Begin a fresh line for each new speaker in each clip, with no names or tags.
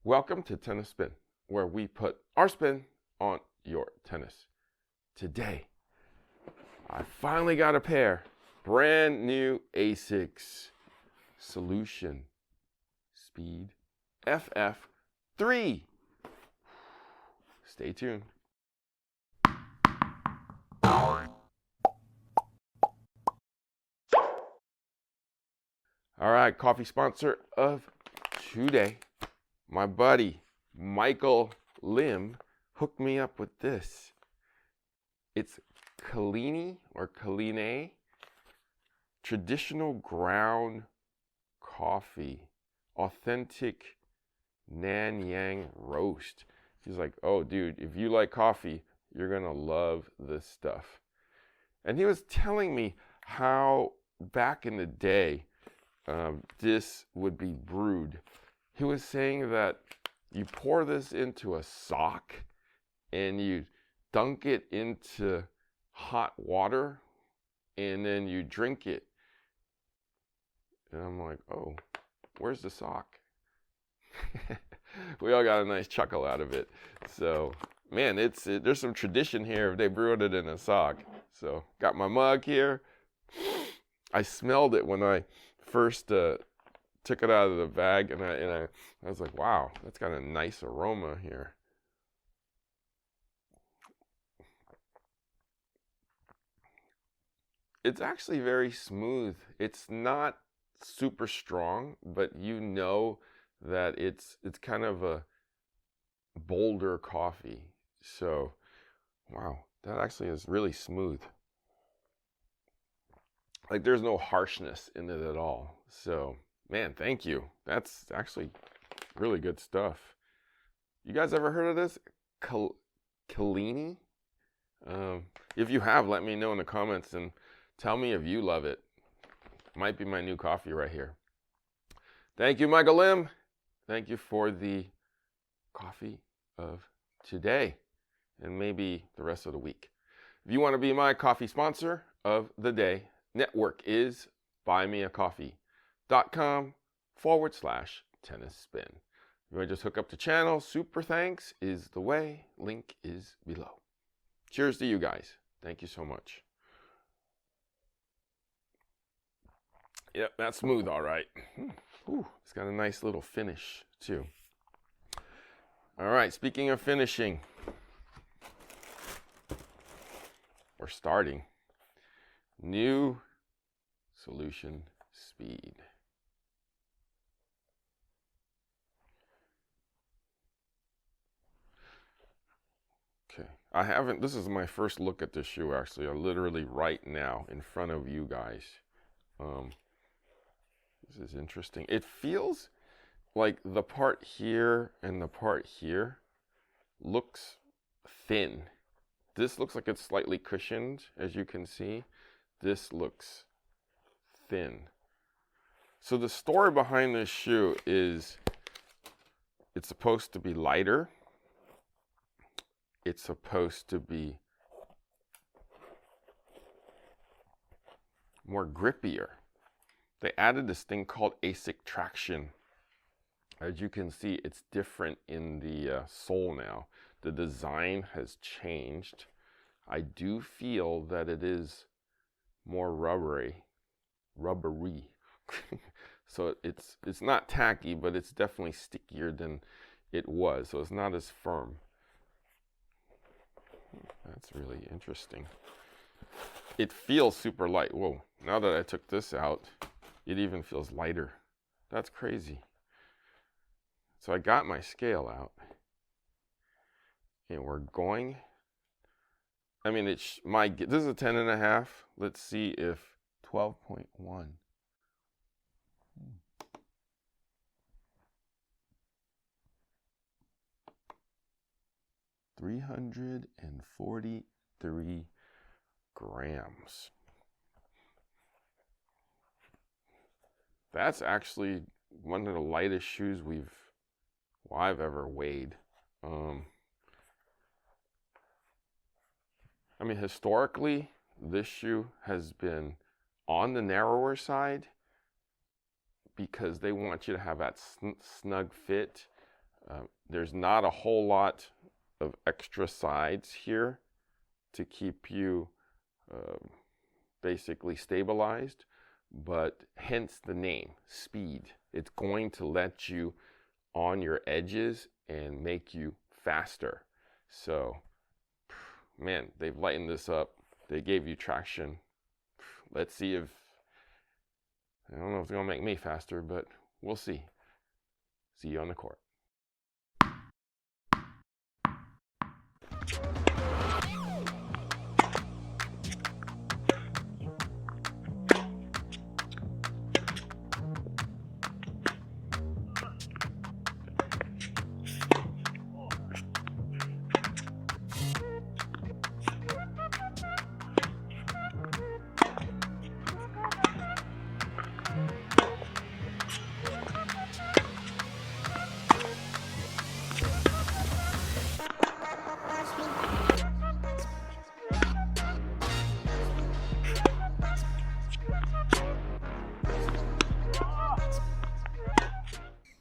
Welcome to Tennis Spin, where we put our spin on your tennis. Today, I finally got a pair, brand new Asics Solution Speed FF3. Stay tuned. All right, coffee sponsor of today. My buddy Michael Lim hooked me up with this. It's Kalini or Kaline traditional ground coffee, authentic Nanyang roast. He's like, oh dude, if you like coffee, you're gonna love this stuff. And he was telling me how back in the day this would be brewed. He was saying that you pour this into a sock and you dunk it into hot water and then you drink it. And I'm like, oh, where's the sock? We all got a nice chuckle out of it. So, man, there's some tradition here if they brewed it in a sock. So, got my mug here. I smelled it when I first took it out of the bag, and I was like, wow, that's got a nice aroma here. It's actually very smooth. It's not super strong, but you know that it's kind of a bolder coffee. So, wow, that actually is really smooth. Like there's no harshness in it at all. So, man, thank you. That's actually really good stuff. You guys ever heard of this? Kalini? If you have, let me know in the comments and tell me if you love it. Might be my new coffee right here. Thank you, Michael Lim. Thank you for the coffee of today and maybe the rest of the week. If you want to be my coffee sponsor of the day, network is buymeacoffee.com/tennis spin. If you want to just hook up the channel, super thanks is the way. Link is below. Cheers to you guys. Thank you so much. Yep, that's smooth, all right. Ooh, it's got a nice little finish, too. All right, speaking of finishing, we're starting. New Solution Speed. Okay, this is my first look at this shoe, actually. Literally right now in front of you guys. This is interesting. It feels like the part here and the part here looks thin. This looks like it's slightly cushioned, as you can see. This looks thin. So the story behind this shoe is it's supposed to be lighter. It's supposed to be more grippier. They added this thing called Asics traction. As you can see, it's different in the sole now. The design has changed. I do feel that it is more rubbery. So it's not tacky, but it's definitely stickier than it was. So it's not as firm. That's really interesting. It feels super light. Whoa, now that I took this out, it even feels lighter. That's crazy. So I got my scale out. And we're going. I mean, this is a 10.5. Let's see if 12.1. 343 grams. That's actually one of the lightest shoes I've ever weighed. I mean, historically, this shoe has been on the narrower side because they want you to have that snug fit. There's not a whole lot of extra sides here to keep you basically stabilized, but hence the name, speed. It's going to let you on your edges and make you faster. So, man, they've lightened this up. They gave you traction. Let's see if, I don't know if it's gonna make me faster, but we'll see. See you on the court.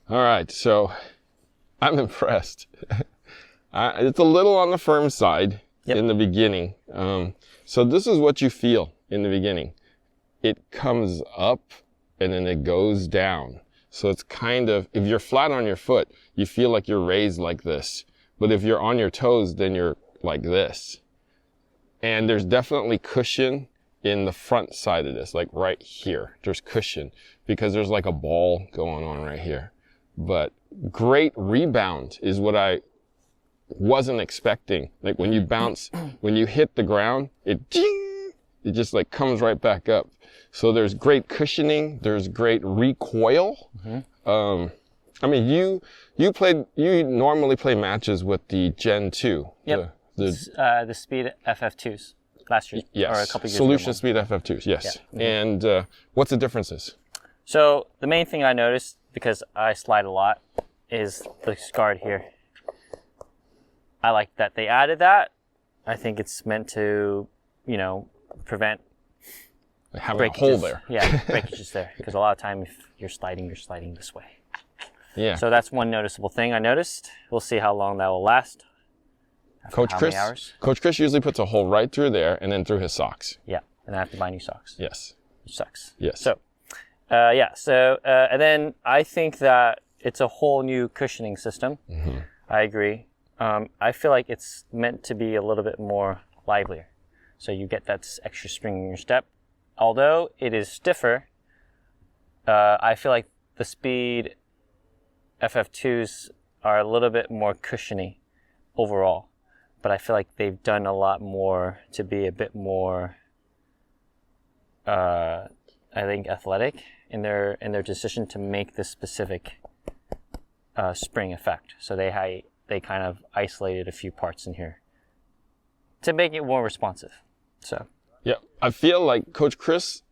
All right, so I'm impressed. It's a little on the firm side in the beginning. So this is what you feel in the beginning. It comes up and then it goes down. So it's kind of, if you're flat on your foot, you feel like you're raised like this. But if you're on your toes, then you're like this. And there's definitely cushion in the front side of this, like right here. There's cushion because there's like a ball going on right here. But great rebound is what I wasn't expecting. Like when you bounce, when you hit the ground, it just like comes right back up. So there's great cushioning. There's great recoil. I mean, you normally play matches with the Gen 2.
Yep. The Speed FF2s last year.
Yes.
Or a couple years
Solution
ago.
Speed FF2s. Yes.
Yeah.
And what's the differences?
So the main thing I noticed, because I slide a lot, is the guard here. I like that they added that. I think it's meant to, you know, prevent
having a hole there.
Yeah, breakages there. Because a lot of time, if you're sliding this way.
Yeah.
So that's one noticeable thing I noticed. We'll see how long that will last.
Coach Chris usually puts a hole right through there and then through his socks.
Yeah, and I have to buy new socks.
Yes.
Which sucks.
Yes.
So, and then I think that it's a whole new cushioning system. I agree. I feel like it's meant to be a little bit more livelier. So you get that extra spring in your step. Although it is stiffer, I feel like the Speed FF2s are a little bit more cushiony overall. But I feel like they've done a lot more to be a bit more, I think, athletic in their decision to make this specific spring effect. So they kind of isolated a few parts in here to make it more responsive. So
yeah, I feel like Coach Chris,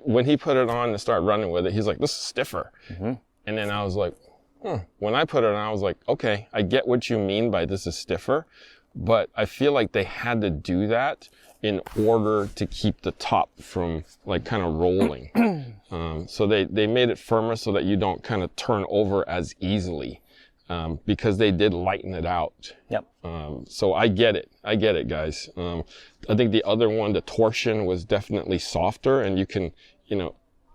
when he put it on and started running with it, he's like, "This is stiffer." And then I was like, When I put it on, I was like, "Okay, I get what you mean by this is stiffer." But I feel like they had to do that in order to keep the top from like kind of rolling. So they made it firmer so that you don't kind of turn over as easily, because they did lighten it out.
Yep.
So I get it, guys. I think the other one, the torsion, was definitely softer, and you can,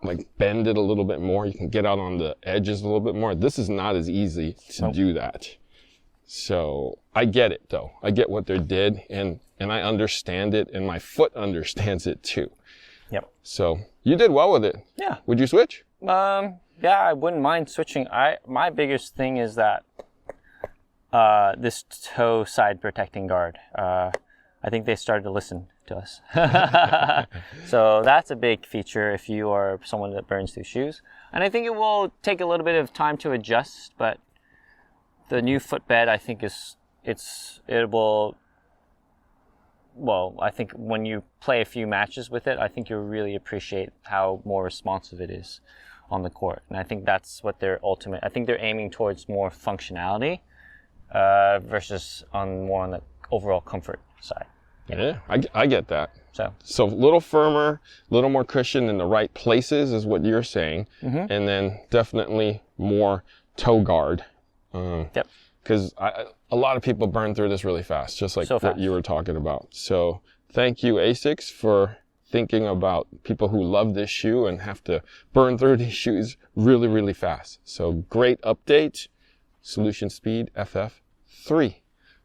like bend it a little bit more. You can get out on the edges a little bit more. This is not as easy to do that. So I get it though. I get what they did, and I understand it, and my foot understands it too.
Yep.
So you did well with it. Yeah. Would you switch?
Yeah, I wouldn't mind switching. My biggest thing is that this toe side protecting guard. I think they started to listen to us. So that's a big feature if you are someone that burns through shoes. And I think it will take a little bit of time to adjust, but the new footbed, I think I think when you play a few matches with it, I think you'll really appreciate how more responsive it is on the court. And I think that's what I think they're aiming towards more functionality versus more on the overall comfort side.
Yeah, I get that.
So
a little firmer, a little more cushion in the right places is what you're saying. And then definitely more toe guard.
Yep.
because a lot of people burn through this really fast, just like what you were talking about. So thank you, Asics, for thinking about people who love this shoe and have to burn through these shoes really, really fast. So great update. Solution Speed FF3.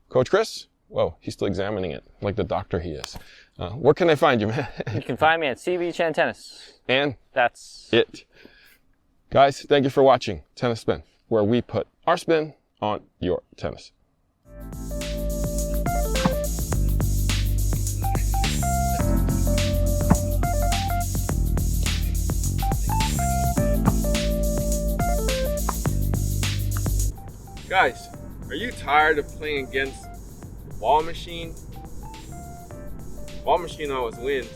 Coach Chris? Whoa, he's still examining it like the doctor he is. Where can I find you, man?
You can find me at CB Chen Tennis.
And
that's
it. Guys, thank you for watching Tennis Spin, where we put our spin on your tennis. Guys, are you tired of playing against the ball machine? The ball machine always wins,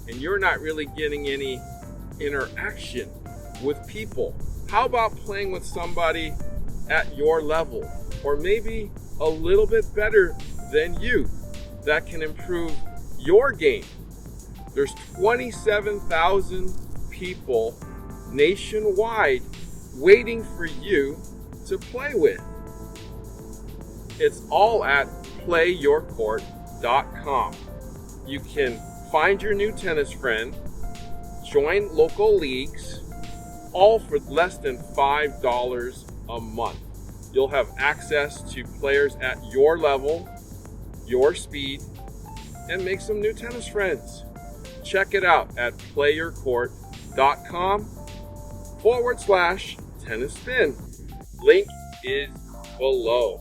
and you're not really getting any interaction with people. How about playing with somebody at your level, or maybe a little bit better than you, that can improve your game? There's 27,000 people nationwide waiting for you to play with. It's all at playyourcourt.com. You can find your new tennis friend, join local leagues, all for less than $5 a month. You'll have access to players at your level, your speed, and make some new tennis friends. Check it out at playyourcourt.com/tennis spin. Link is below.